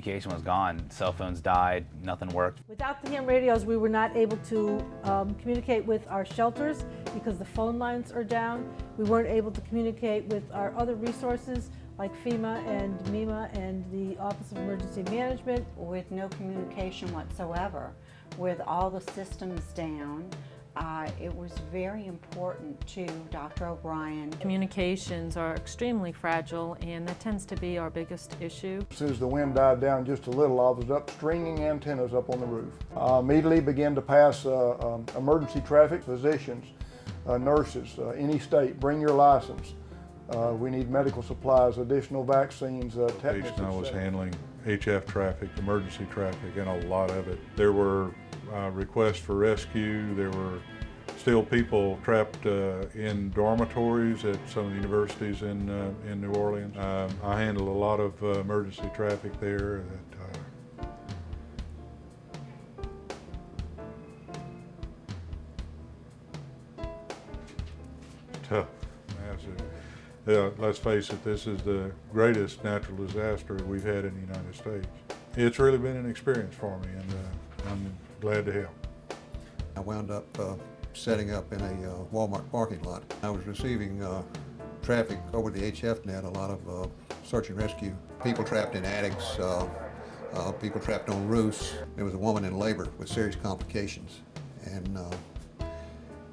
communication was gone. Cell phones died, nothing worked. Without the ham radios, we were not able to communicate with our shelters because the phone lines are down. We weren't able to communicate with our other resources like FEMA and MEMA and the Office of Emergency Management. With no communication whatsoever, with all the systems down, it was very important to Dr. O'Brien. Communications are extremely fragile, and that tends to be our biggest issue. As soon as the wind died down just a little, I was up stringing antennas up on the roof. I immediately began to pass emergency traffic, physicians, nurses, any state, bring your license. We need medical supplies, additional vaccines, tetanus. I was handling HF traffic, emergency traffic, and a lot of it. There were requests for rescue. There were still people trapped in dormitories at some of the universities in New Orleans. I handled a lot of emergency traffic there. Tough, massive. Yeah, let's face it, this is the greatest natural disaster we've had in the United States. It's really been an experience for me, and I'm glad to help. I wound up setting up in a Walmart parking lot. I was receiving traffic over the HF net, a lot of search and rescue. People trapped in attics, people trapped on roofs. There was a woman in labor with serious complications, and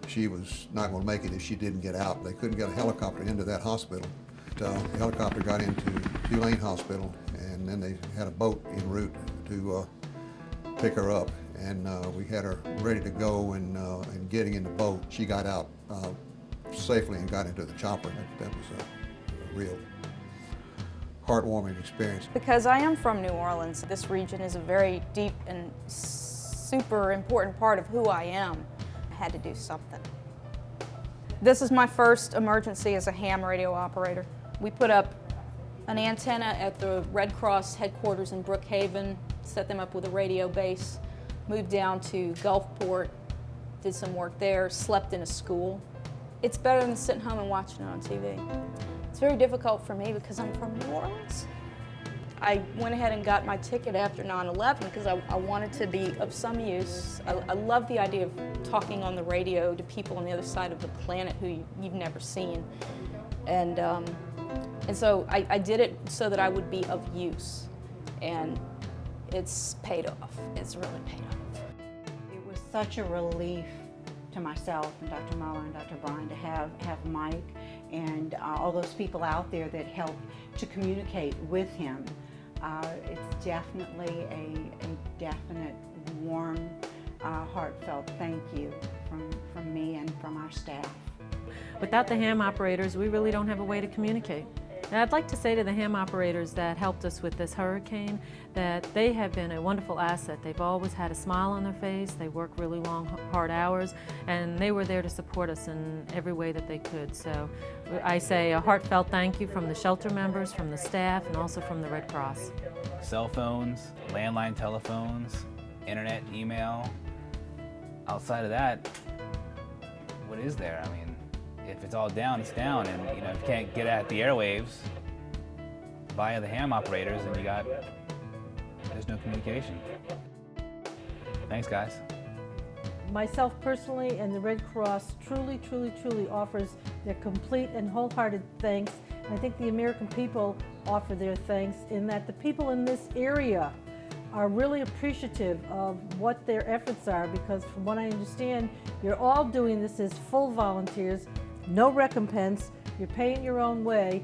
she was not going to make it if she didn't get out. They couldn't get a helicopter into that hospital. The helicopter got into Tulane Hospital, and then they had a boat en route to pick her up. And we had her ready to go, and getting in the boat, she got out safely and got into the chopper. That was a real heartwarming experience. Because I am from New Orleans, this region is a very deep and super important part of who I am. I had to do something. This is my first emergency as a ham radio operator. We put up an antenna at the Red Cross headquarters in Brookhaven, set them up with a radio base, moved down to Gulfport, did some work there, slept in a school. It's better than sitting home and watching it on TV. It's very difficult for me because I'm from New Orleans. I went ahead and got my ticket after 9/11 because I wanted to be of some use. I love the idea of talking on the radio to people on the other side of the planet who you've never seen. And so I did it so that I would be of use. And it's paid off. It's really paid off. It was such a relief to myself and Dr. Muller and Dr. Bryan to have Mike and all those people out there that helped to communicate with him. It's definitely a definite, warm, heartfelt thank you from me and from our staff. Without the ham operators, we really don't have a way to communicate. And I'd like to say to the ham operators that helped us with this hurricane that they have been a wonderful asset. They've always had a smile on their face, they work really long, hard hours, and they were there to support us in every way that they could. So I say a heartfelt thank you from the shelter members, from the staff, and also from the Red Cross. Cell phones, landline telephones, internet, email. Outside of that, what is there? I mean, if it's all down, it's down, and if you can't get at the airwaves via the ham operators, then there's no communication. Thanks, guys. Myself personally and the Red Cross truly, truly, truly offers their complete and wholehearted thanks. I think the American people offer their thanks in that the people in this area are really appreciative of what their efforts are, because from what I understand, you're all doing this as full volunteers, no recompense, you're paying your own way,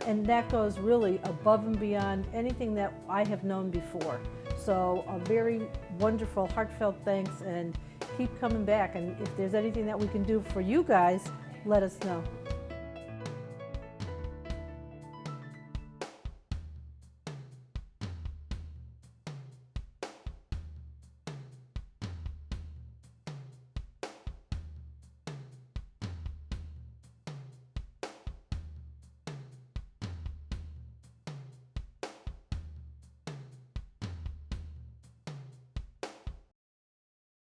and that goes really above and beyond anything that I have known before. So a very wonderful, heartfelt thanks, and keep coming back. And if there's anything that we can do for you guys, let us know.